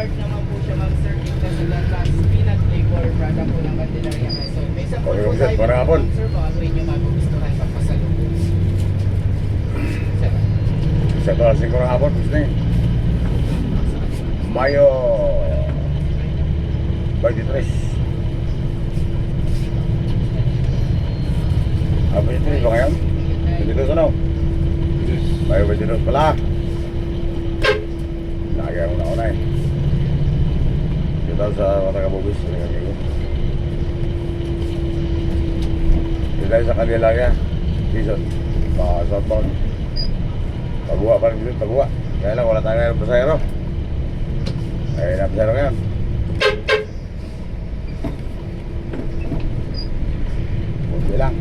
Tart naman po siya, ma'am, sir. Ito sa gatas, peanut flavor, product po ng Candelaria Quezon. May isang Okay, po sir, tayo, para hapon. sir, baka po inyo magugustuhan pag pasalubong. Sir. Sa kelas 5 ng hapon, gusto niyo. Mayo 23. Apa itu ba ngayon? Dito sa no? Mayo 22 pala. Lagi ako na una eh. Dito sa mga taga-bubis. Dito sa kanila ya. Season. Mga southbound. Pagbuwa pa rin dito, pagbuwa. Kaya lang, wala tayo ngayon pasayro. Ay, napasayro ngayon. Kunti lang.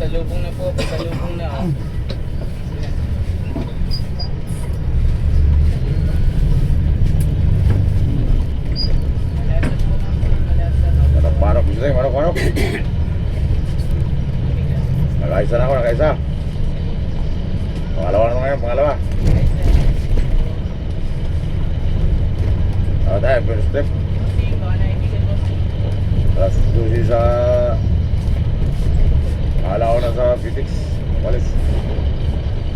Pasalubong na po, pasalubong na. Oh. Manok, gusto niyo, manok. Nakaisa na ako, nakaisa. Pangalawa na ngayon, pangalawa. Tayo, first step. Tapos susi sa... Akala ko na sa Pitix. Walis.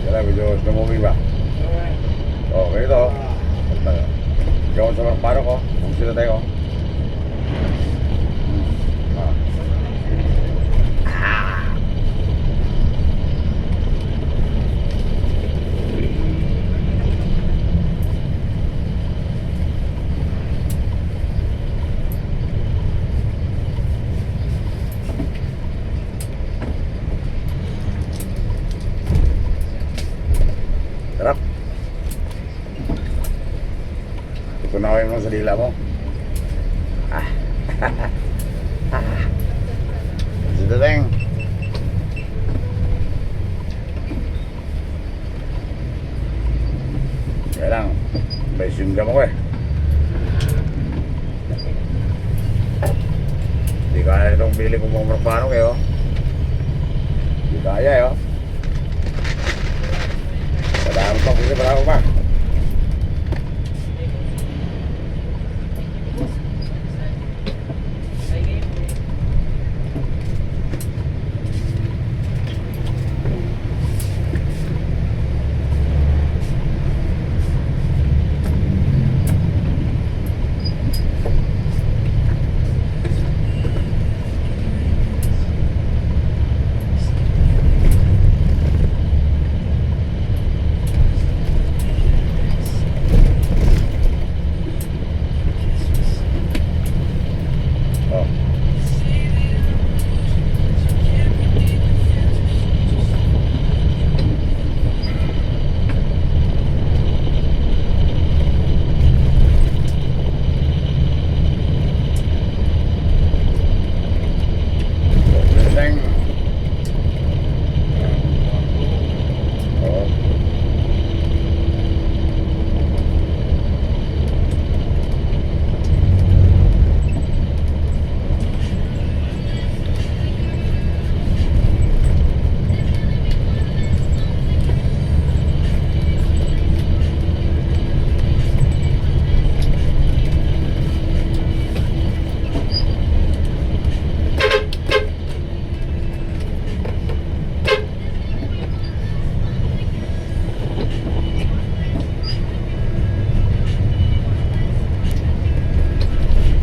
Kaya medyo slow moving ba? Okay ito. Gawin sa mga paro ko. Kung sila tayo. Sarap. Tutunawin mo sa dila mo. Dito teng. Kaya lang, may singam ako eh. Hindi kaya itong bili kong mga marapano kayo. Hindi kaya eh oh. Padahal pa, kasi padahal pa.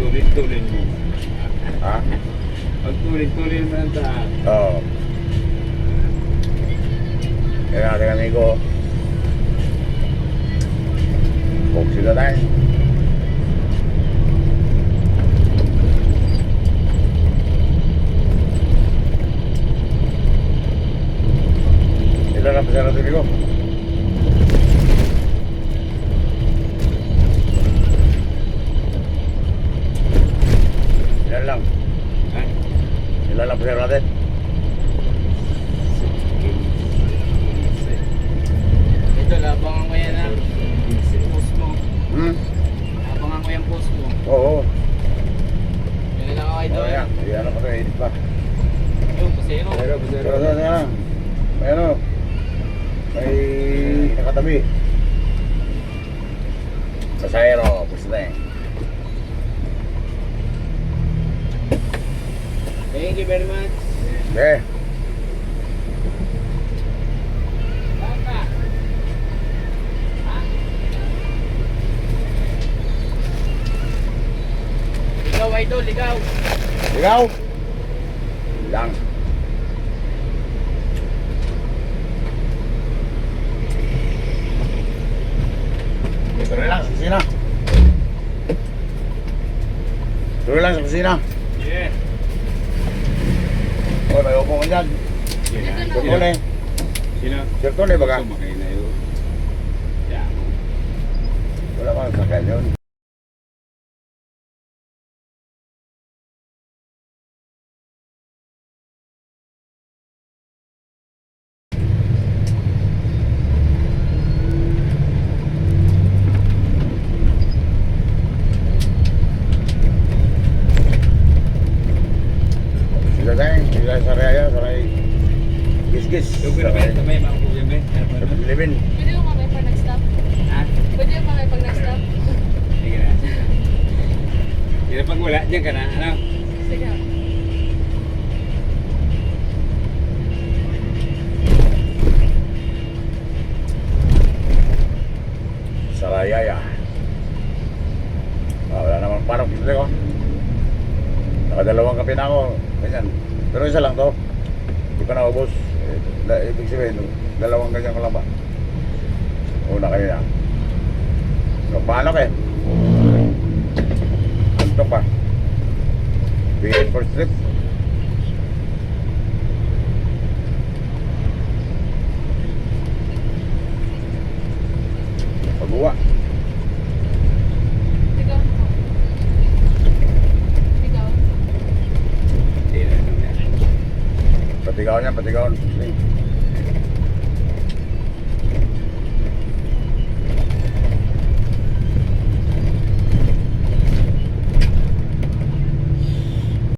Tuloy-tuloy mo. Ha? Pag tuloy-tuloy mo ng taas. Oo. Kaya natin amigo. Kung sila tayo. sa TV ko. Ilan lang? Ha? Ilan lang pasero natin? Ito, labangan ko yan ang post mo. Hmm? Labangan ko yung post mo. Oo. Yun na lang ako ito. Oh, yan. Ano pa ito, edit pa. Yung pasero. Pero, pero, Pero na. May ano? May nakatabi. Pasahero, pusta na eh. Thank you very much. Okay. Baka. Ikaw, idol, ikaw. Ikaw? Lang. Tuloy lang sa kusina. Tuloy lang sa kusina. yeah. Oy, may upo ko dyan. Sino? Sir Tony. Sino? Sir Tony baga. Sumakay na yun. Yeah. Wala kang sakyan yun. Sila tayo, sila sa raya, sa raya. Gis-gis. Yung pinapay, tamay, mga kuya, Ben. Ano pa na? Livin. Pwede mo mamay pag nag-stop? Ha? Pwede mo mamay pag nag-stop? Sige na. Sige na, pag wala, dyan ka na. Ano? Sige. Sa raya. Wala namang parang gusto ko. Nakadalawang kape na ako. Ganyan. Pero isa lang to. Hindi pa naubos. Ibig sabihin, dalawang ganyan ko lang ba? Una kanina. So, paano kayo? Ano pa? Bigay for strip. Pagbuwa. Ikaw. Ikaw. Sige na. Patigaw niya, patigaw.